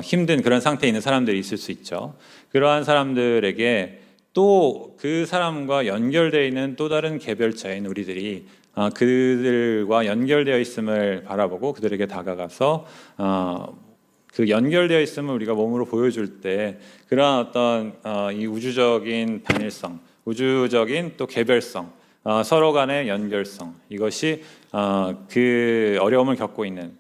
힘든 그런 상태에 있는 사람들이 있을 수 있죠. 그러한 사람들에게 또 그 사람과 연결되어 있는 또 다른 개별자인 우리들이 그들과 연결되어 있음을 바라보고 그들에게 다가가서 그 연결되어 있음을 우리가 몸으로 보여줄 때 그러한 어떤 이 우주적인 단일성, 우주적인 또 개별성, 서로 간의 연결성, 이것이 그 어려움을 겪고 있는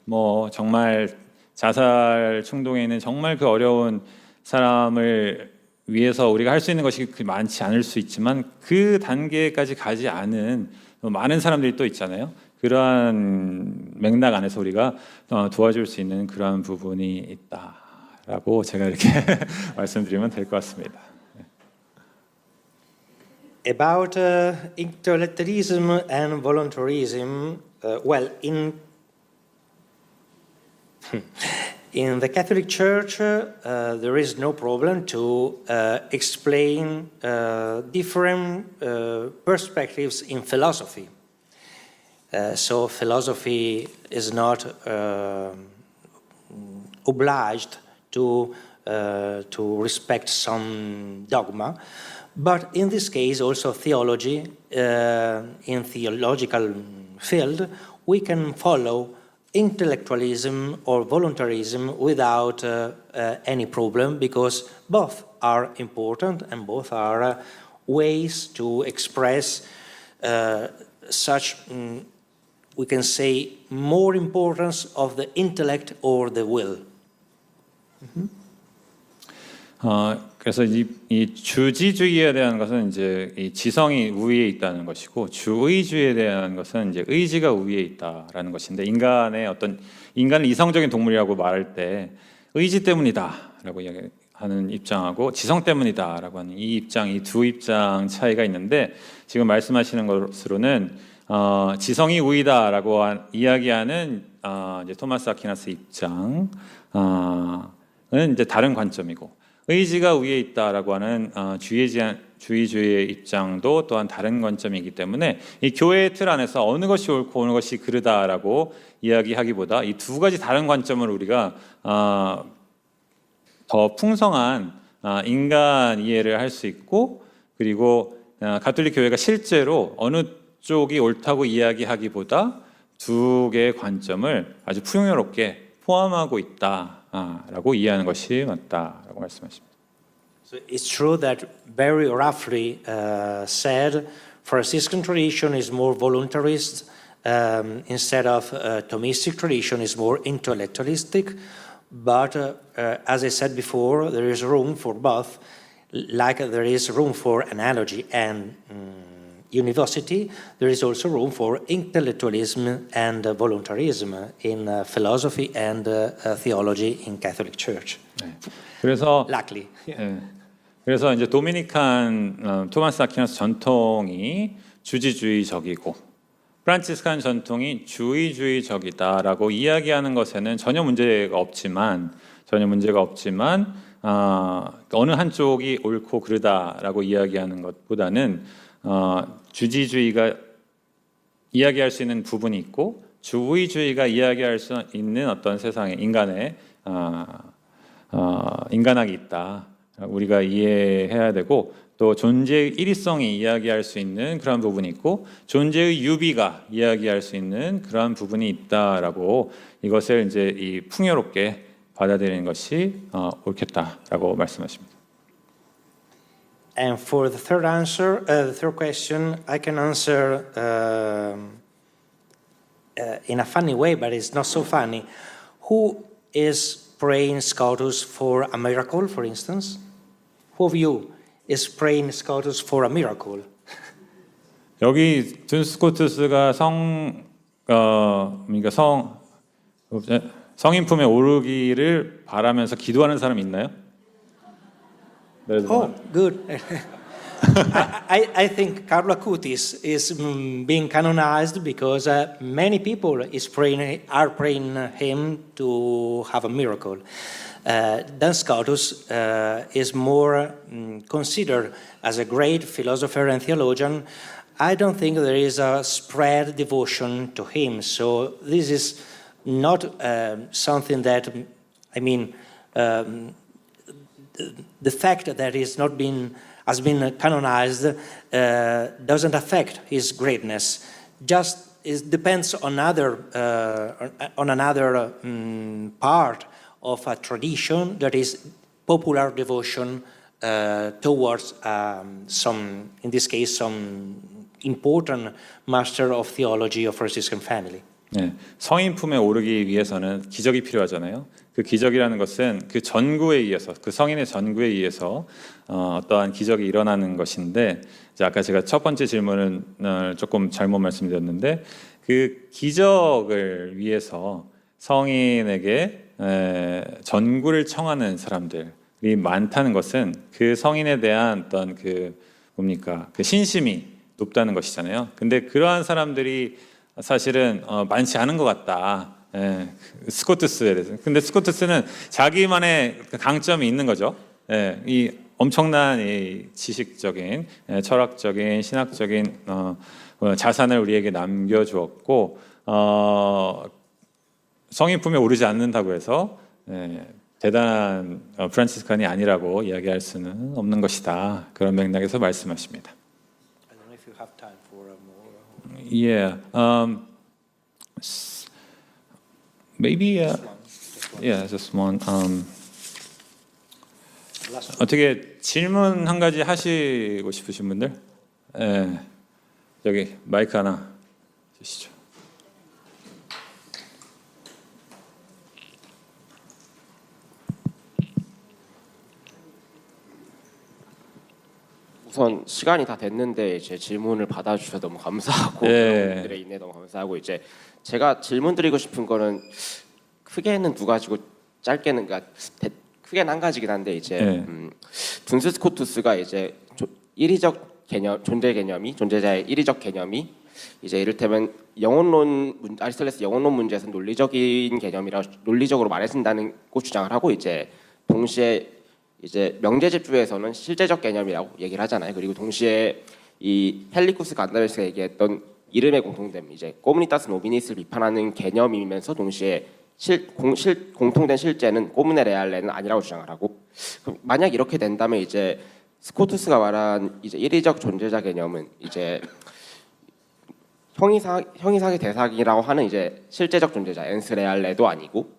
정말 자살 충동에 있는 정말 그 어려운 사람을 위해서 우리가 할 수 있는 것이 많지 않을 수 있지만 그 단계까지 가지 않은 많은 사람들이 또 있잖아요. 그러한 맥락 안에서 우리가 도와줄 수 있는 그러한 부분이 있다라고 제가 이렇게 말씀드리면 될 것 같습니다. About intellectualism and voluntarism, well, In the Catholic Church, there is no problem to explain different perspectives in philosophy. So philosophy is not obliged to respect some dogma, but in this case also theology, in theological field, we can follow intellectualism or voluntarism without any problem, because both are important and both are ways to express such, we can say, more importance of the intellect or the will. 그래서 이 주지주의에 대한 것은 이제 이 지성이 우위에 있다는 것이고, 주의주의에 대한 것은 이제 의지가 우위에 있다라는 것인데, 인간을 이성적인 동물이라고 말할 때 의지 때문이다라고 이야기하는 입장하고 지성 때문이다라고 하는 이 두 입장 차이가 있는데, 지금 말씀하시는 것으로는 지성이 우위다라고 이야기하는 이제 토마스 아퀴나스 입장은 이제 다른 관점이고, 의지가 위에 있다라고 하는 주의주의의 입장도 또한 다른 관점이기 때문에 이 교회의 틀 안에서 어느 것이 옳고 어느 것이 그르다라고 이야기하기보다 이 두 가지 다른 관점을 우리가 더 풍성한 인간 이해를 할 수 있고, 그리고 가톨릭 교회가 실제로 어느 쪽이 옳다고 이야기하기보다 두 개의 관점을 아주 풍요롭게 포함하고 있다라고 이해하는 것이 맞다라고 말씀하십니다. So it's true that very roughly said, Franciscan tradition is more voluntarist instead of Thomistic tradition is more intellectualistic. But as I said before, there is room for both, like there is room for analogy and university, there is also room for intellectualism and voluntarism in philosophy and theology in Catholic Church. 네. 그래서 Luckily. 네. 그래서 이제 도미니칸 토마스 아퀴나스 전통이 주지주의적이고 프란치스칸 전통이 주의주의적이다라고 이야기하는 것에는 전혀 문제가 없지만 어느 한쪽이 옳고 그르다라고 이야기하는 것보다는 주지주의가 이야기할 수 있는 부분이 있고 주의주의가 이야기할 수 있는 어떤 세상에 인간학이 있다. 우리가 이해해야 되고, 또 존재의 일위성이 이야기할 수 있는 그런 부분이 있고 존재의 유비가 이야기할 수 있는 그런 부분이 있다라고 이것을 이제 이 풍요롭게 받아들이는 것이 옳겠다라고 말씀하십니다. And for the third answer, the third question, I can answer in a funny way, but it's not so funny. Who is praying Scotus for a miracle, for instance? Who of you is praying Scotus for a miracle? 여기 둔스코투스가 성인품에 오르기를 바라면서 기도하는 사람 있나요? Oh, good. I think Carlo Acutis is being canonized because many people are praying him to have a miracle. Dan Scotus is more considered as a great philosopher and theologian. I don't think there is a spread devotion to him. So this is not something that, the fact that he's has been canonized doesn't affect his greatness. Just it depends on another part of a tradition that is popular devotion towards some, in this case, some important master of theology of Franciscan family. 네, 성인품에 오르기 위해서는 기적이 필요하잖아요. 그 기적이라는 것은 그 전구에 의해서, 그 성인의 전구에 의해서 어떠한 기적이 일어나는 것인데, 이제 아까 제가 첫 번째 질문을 조금 잘못 말씀드렸는데, 그 기적을 위해서 성인에게 전구를 청하는 사람들이 많다는 것은 그 성인에 대한 어떤 그 신심이 높다는 것이잖아요. 근데 그러한 사람들이 사실은 많지 않은 것 같다. 예, 스코투스에 대해서. 근데 스코투스는 자기만의 강점이 있는 거죠. 예, 이 엄청난 이 지식적인, 철학적인, 신학적인 자산을 우리에게 남겨주었고 성인품에 오르지 않는다고 해서 대단한 프란치스칸이 아니라고 이야기할 수는 없는 것이다. 그런 맥락에서 말씀하십니다. I don't know if you have time for more. Yeah. Maybe. Yeah, just one. Last one. 어떻게 질문 한 가지 하시고 싶으신 분들? 예. 여기 마이크 하나 주시죠. 우선 시간이 다 됐는데 제 질문을 받아주셔서 너무 감사하고 예. 여러분들의 인내 너무 감사하고 이제 제가 질문 드리고 싶은 거는 크게는 두 가지고 짧게는 그러니까 크게는 한 가지긴 한데 이제 예. 둔스 스코투스가 이제 이리적 개념 존재 개념이 존재자의 이리적 개념이 이제 이를테면 아리스토텔레스 영혼론 문제에서 논리적인 개념이라 논리적으로 말해진다는 고 주장을 하고 이제 동시에 이제 명제집주에서는 실제적 개념이라고 얘기를 하잖아요. 그리고 동시에 이 헬리쿠스 간다베스가 얘기했던 이름의 공통됨, 이제 코무니타스 노비니스를 비판하는 개념이면서 동시에 공통된 실제는 코무네 레알레는 아니라고 주장을 하고, 그럼 만약 이렇게 된다면 이제 스코투스가 말한 이제 일의적 존재자 개념은 이제 형이상의 대상이라고 하는 이제 실제적 존재자 엔스 레알레도 아니고,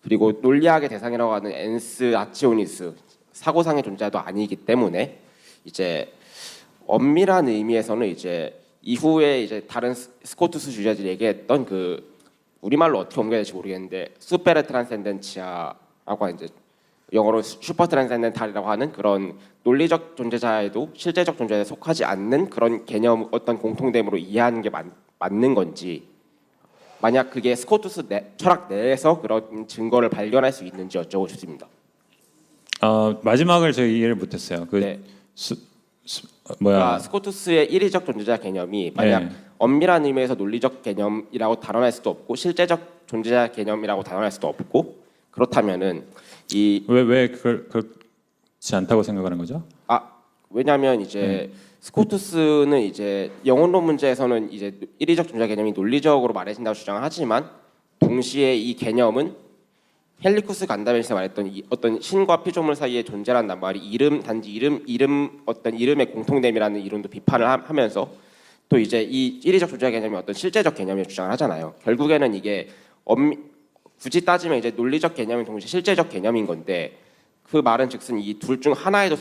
그리고 논리학의 대상이라고 하는 엔스 아치오니스 사고상의 존재도 아니기 때문에 이제 엄밀한 의미에서는 이제 이후에 이제 다른 스코투스 주자들이 얘기했던 그 우리말로 어떻게 옮겨야 될지 모르겠는데 수페르 트란센덴치아라고 하는 이제 영어로 슈퍼 트란센덴탈이라고 하는 그런 논리적 존재자에도 실제적 존재에 속하지 않는 그런 개념 어떤 공통됨으로 이해하는 게 맞는 건지, 만약 그게 스코투스 철학 내에서 그런 증거를 발견할 수 있는지 여쭤보고 싶습니다. 마지막을 제가 이해를 못했어요. 그 네. 뭐야? 스코투스의 일의적 존재자 개념이 만약 네. 엄밀한 의미에서 논리적 개념이라고 단언할 수도 없고 실제적 존재자 개념이라고 단언할 수도 없고, 그렇다면은 왜 그렇지 않다고 생각하는 거죠? 왜냐하면 이제 스코투스는 이제 영혼론 문제에서는 이제 일의적 존재 개념이 논리적으로 말해진다고 주장을 하지만 동시에 이 개념은 헬리쿠스 간다베스가 말했던 어떤 신과 피조물 사이의 존재란 말이 단지 이름 어떤 이름의 공통됨이라는 이론도 비판을 하면서 또 이제 이 일의적 존재 개념이 어떤 실제적 개념을 주장을 하잖아요. 결국에는 이게 굳이 따지면 이제 논리적 개념이 동시에 실제적 개념인 건데, 그 말은 즉슨 이 둘 중 하나에도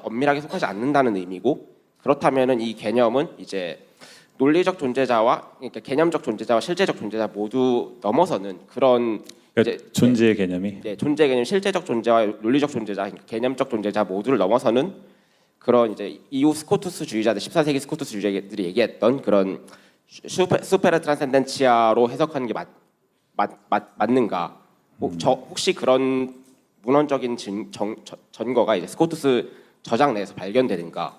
엄밀하게 속하지 않는다는 의미고, 그렇다면은 이 개념은 이제 논리적 존재자와 그러니까 개념적 존재자와 실제적 존재자 모두 넘어서는 그런 그러니까 이제 존재의 개념이. 존재 개념 실제적 존재와 논리적 존재자 그러니까 개념적 존재자 모두를 넘어서는 그런 이제 이후 스코투스주의자들 14세기 스코투스주의자들이 얘기했던 그런 수페르 트란센덴치아로 해석하는 게 맞는가? 혹시 그런 문헌적인 전거가 이제 스코투스 저작 내에서 발견되는가?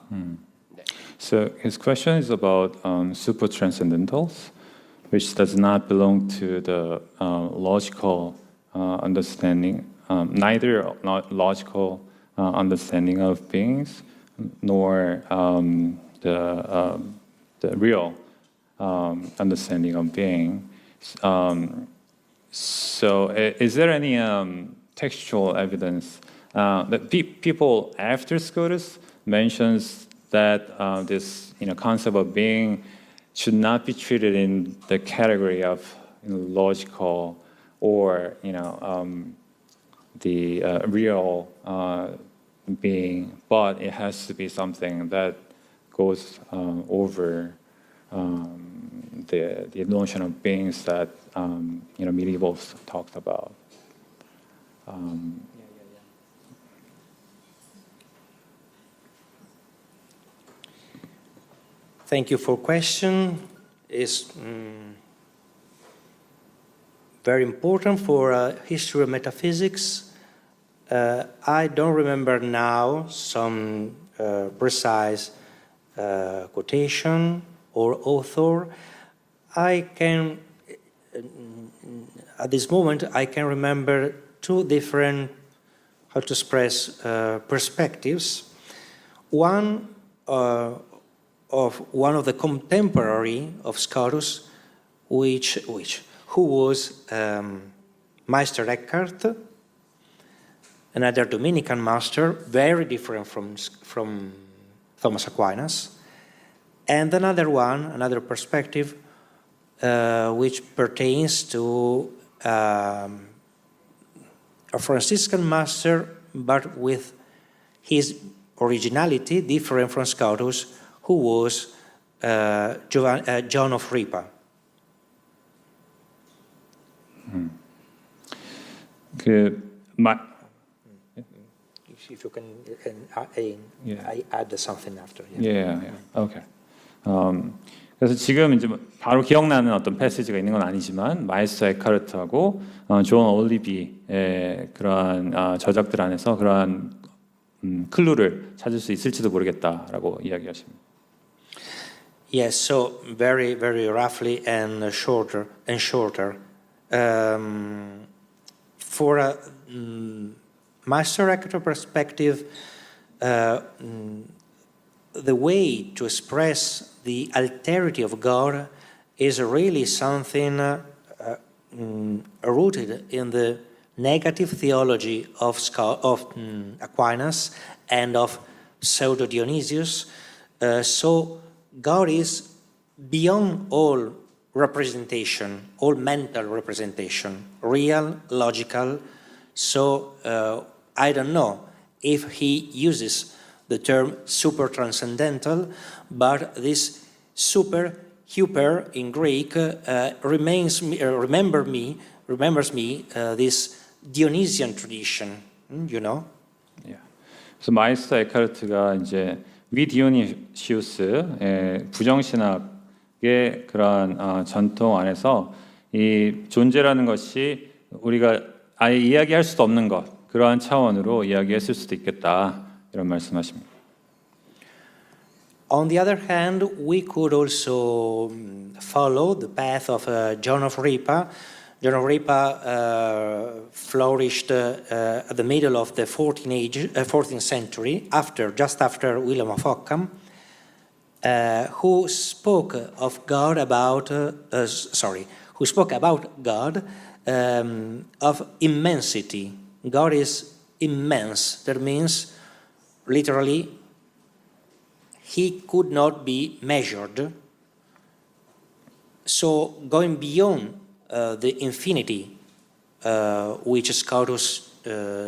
So his question is about super transcendentals, which does not belong to the logical understanding, neither logical understanding of beings, nor the real understanding of being. So, is there any textual evidence that people after Scotus mentions that this concept of being should not be treated in the category of logical or the real being, but it has to be something that goes over the notion of beings that medievals talked about. Thank you for question. It's very important for history of metaphysics. I don't remember now some precise quotation or author. I can at this moment, I can remember two different, how to express, perspectives. One of the contemporary of Scotus, who was Meister Eckhart, another Dominican master, very different from Thomas Aquinas, and another perspective, which pertains to a Franciscan master, but with his originality different from Scotus, who was John of Ripa. If you can, I add something after. Okay. 그래서 지금 이제 바로 기억나는 어떤 패시지가 있는 건 아니지만 마이스터 에카르트하고 존 올리비의 그러한 저작들 안에서 그러한 클루를 찾을 수 있을지도 모르겠다라고 이야기하십니다. Yes, so very, very roughly and shorter. For a Master Eckhart perspective, the way to express the alterity of God is really something rooted in the negative theology of Aquinas and of Pseudo Dionysius. So God is beyond all representation, all mental representation, real, logical. So I don't know if he uses the term super-transcendental, but this super, in Greek, remembers me this Dionysian tradition, you know? 그래서 마이스터 에카르트가 이제 위디오니시우스의 부정신학의 그러한 전통 안에서 이 존재라는 것이 우리가 아예 이야기할 수도 없는 것, 그러한 차원으로 이야기했을 수도 있겠다, 이런 말씀하십니다. On the other hand, we could also follow the path of John of Ripa. John of Ripa flourished at the middle of the 14th century, just after William of Ockham, who spoke about God of immensity. God is immense. That means, literally, he could not be measured. So, going beyond the infinity which Scotus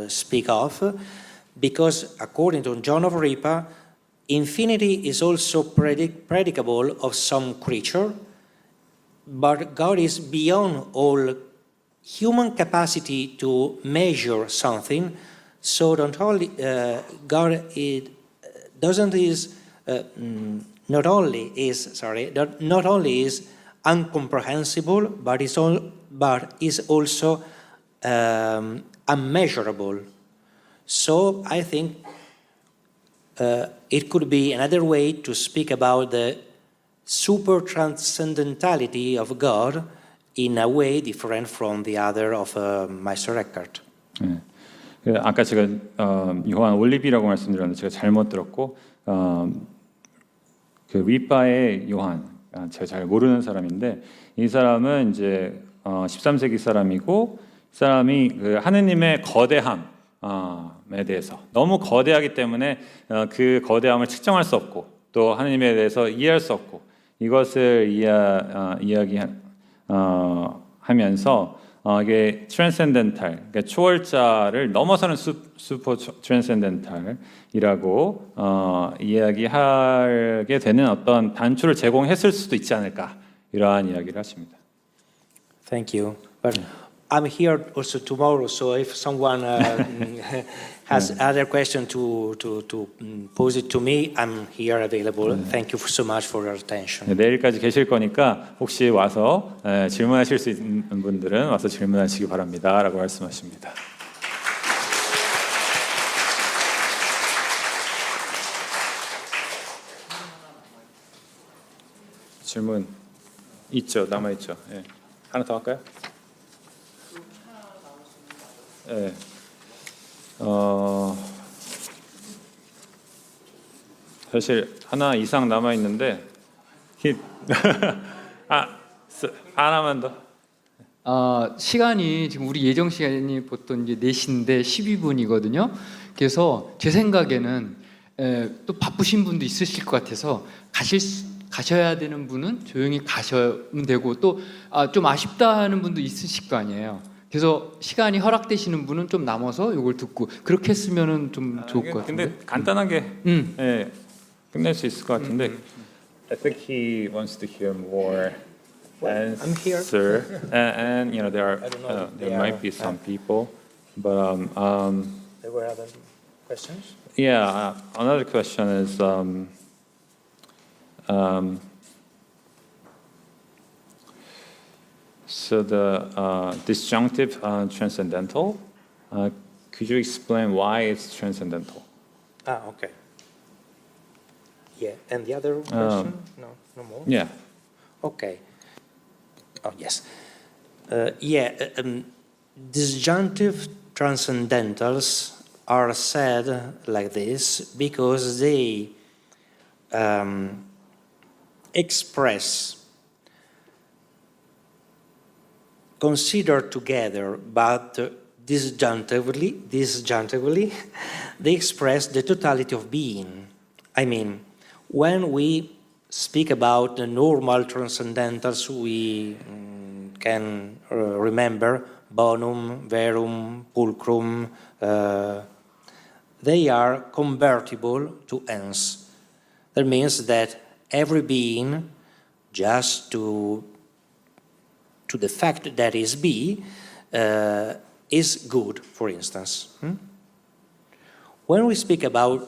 speak of, because according to John of Ripa, infinity is also predicable of some creature, but God is beyond all human capacity to measure something. So not only not only is incomprehensible, but is also unmeasurable. So I think it could be another way to speak about the super transcendentality of God in a way different from the other of Meister Eckhart. 네. 아까 제가 요한 올리비라고 말씀드렸는데 제가 잘못 들었고 그 리파의 요한, 제가 잘 모르는 사람인데 이 사람은 이제 13세기 사람이고 이 사람이 그 하느님의 거대함에 대해서 너무 거대하기 때문에 그 거대함을 측정할 수 없고 또 하느님에 대해서 이해할 수 없고 이것을 이야기하면서 이게 트랜센덴탈, 그러니까 초월자를 넘어서는 슈퍼 트랜센덴탈이라고 이야기하게 되는 어떤 단초를 제공했을 수도 있지 않을까, 이러한 이야기를 하십니다. Thank you. But I'm here also tomorrow, so if someone has other question to pose it to me, I'm here available. Thank you so much for your attention. 네, 내일까지 계실 거니까 혹시 와서 질문하실 수 있는 분들은 와서 질문하시기 바랍니다라고 말씀하십니다. 질문 있죠, 남아 있죠. 예. 하나 더 할까요? 네. 사실 하나 이상 남아 있는데 하나만 더. 시간이 지금 우리 예정 시간이 보통 이제 4시인데 12분이거든요. 그래서 제 생각에는 또 바쁘신 분도 있으실 것 같아서 가셔야 되는 분은 조용히 가시면 되고 또 좀 아쉽다 하는 분도 있으실 거 아니에요. 그래서 시간이 허락되시는 분은 좀 남아서 이걸 듣고 그렇게 했으면은 좀 좋을 것 같은데. 근데 간단하게 끝낼 수 있을 것 같은데. I think he wants to hear more I'm here. answer, and you know there I don't know are if there they might are- be some people, but There were other questions? yeah. Another question is so the disjunctive transcendental. Could you explain why it's transcendental? Okay. Yeah, and the other question? No more? Yeah. Okay. Oh, yes. Disjunctive transcendentals are said like this because they express, considered together, but disjunctively, they express the totality of being. I mean, when we speak about the normal transcendentals, we can remember bonum, verum, pulchrum. They are convertible to ens. That means that every being, just to the fact that is be, is good, for instance. When we speak about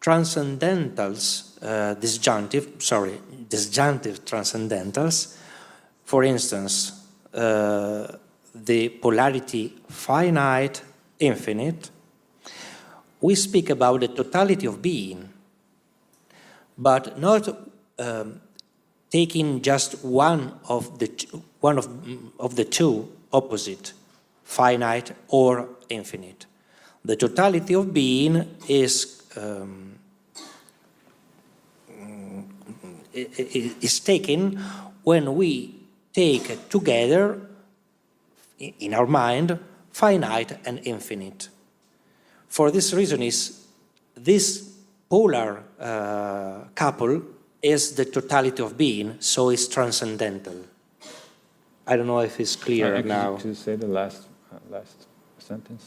transcendentals, disjunctive transcendentals, for instance, the polarity finite, infinite, we speak about the totality of being, but not taking just one of the two opposite, finite or infinite. The totality of being is taken when we take together in our mind finite and infinite. For this reason, this polar couple is the totality of being, so it's transcendental. I don't know if it's clear now. Could you say the last sentence?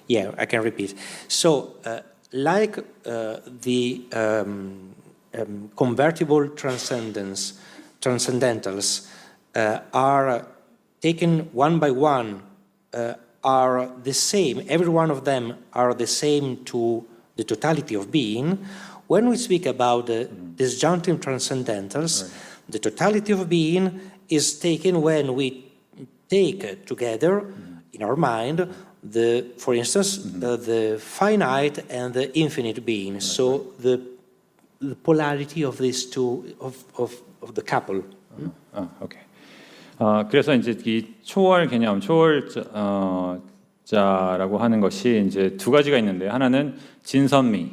Yeah, I can repeat. So, like the convertible transcendentals are taken one by one, are the same, every one of them are the same to the totality of being. When we speak about the disjunctive transcendentals, the totality of being is taken when we take together in our mind for instance, the finite and the infinite being. So the polarity of these two of the couple. 오케이. 그래서 이제 이 초월 개념, 초월자라고 하는 것이 이제 두 가지가 있는데요. 하나는 진선미,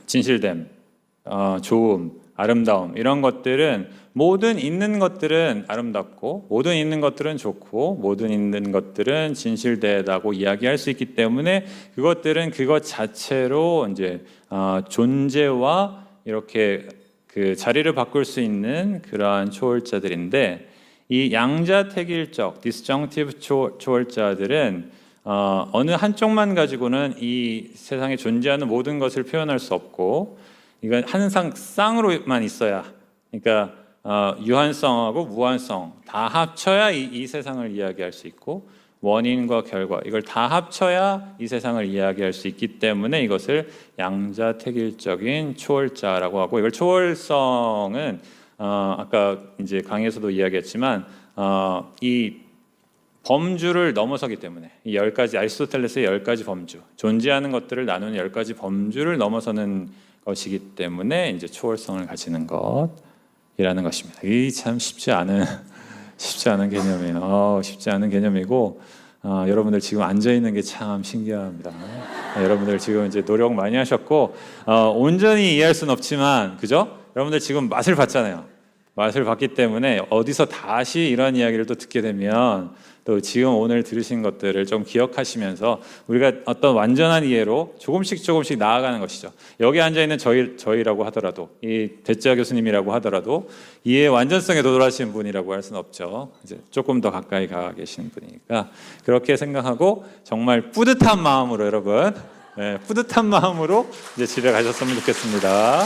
진실됨, 좋음, 아름다움 이런 것들은 모든 있는 것들은 아름답고 모든 있는 것들은 좋고 모든 있는 것들은 진실되다고 이야기할 수 있기 때문에 그것들은 그것 자체로 이제 존재와 이렇게 그 자리를 바꿀 수 있는 그러한 초월자들인데 이 양자택일적 disjunctive 초월자들은 어느 한쪽만 가지고는 이 세상에 존재하는 모든 것을 표현할 수 없고 이건 항상 쌍으로만 있어야 그러니까 유한성하고 무한성 다 합쳐야 이 세상을 이야기할 수 있고 원인과 결과 이걸 다 합쳐야 이 세상을 이야기할 수 있기 때문에 이것을 양자택일적인 초월자라고 하고 이걸 초월성은 아까 이제 강의에서도 이야기했지만 이 범주를 넘어서기 때문에 이 10가지 아리스토텔레스의 10가지 범주 존재하는 것들을 나누는 10가지 범주를 넘어서는 것이기 때문에 이제 초월성을 가지는 것 이라는 것입니다. 이 참 쉽지 않은 개념이에요. 쉽지 않은 개념이고 여러분들 지금 앉아 있는 게 참 신기합니다. 여러분들 지금 이제 노력 많이 하셨고 온전히 이해할 수는 없지만 그죠? 여러분들 지금 맛을 봤잖아요. 맛을 봤기 때문에 어디서 다시 이런 이야기를 또 듣게 되면 또 지금 오늘 들으신 것들을 좀 기억하시면서 우리가 어떤 완전한 이해로 조금씩 나아가는 것이죠. 여기 앉아 있는 저희라고 하더라도 이 대짜 교수님이라고 하더라도 이해의 완전성에 도달하신 분이라고 할 수는 없죠. 이제 조금 더 가까이 가 계시는 분이니까 그렇게 생각하고 정말 뿌듯한 마음으로 여러분, 뿌듯한 마음으로 이제 집에 가셨으면 좋겠습니다.